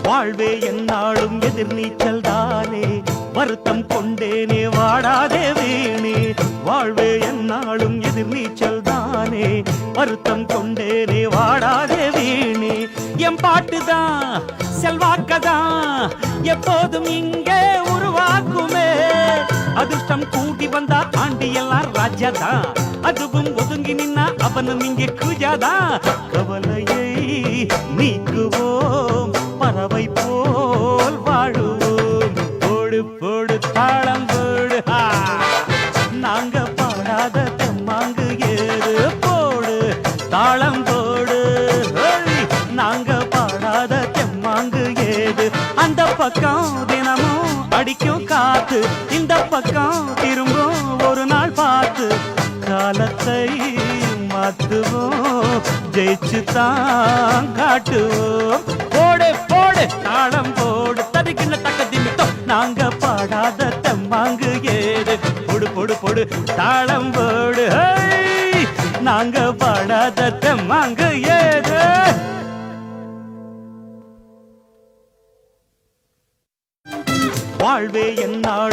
வாழ்வே என்னாலும் எதிர்நீச்சல் தானே வருத்தம் கொண்டேனே வாடாதே வீணே வாழ்வே என்னாலும் எதிர்நீச்சல் தானே வருத்தம் கொண்டேனே வாடாதே வீணே என் பாட்டுதான் செல்வாக்கதான் எப்போதும் இங்கே உருவாக்குமே அதிர்ஷ்டம் கூட்டி வந்தா ஆண்டி எல்லாம் ராஜாதான் அதுவும் ஒதுங்கி நின்னா அவனும் இங்கே குஜாதான் கவலையை நீக்குவோம் பறவை போல் வாழுவோம் போடு போடு தாளம் போடு நாங்க பாடாத தெம்மாங்கு ஏது போடு தாளம் போடு நாங்க பாடாத தெம்மாங்கு ஏது அந்த பக்கம் தினமும் அடிக்கும் காத்து இந்த பக்கம் திரும்பும் ஒரு நாள் பார்த்து காலத்தை மாத்துவோம் ஜெயிச்சு தான் காட்டுவோம் போடு போடு தாளம் போடு தடுக்கின்ற தக்க திமித்தம் நாங்க பாடாத தெம்மாங்கு ஏது பொடு பொடு பொடு தாளம் போடு நாங்க பாடாத தெம்மாங்கு ஏது வாழ்வே என்னாலும்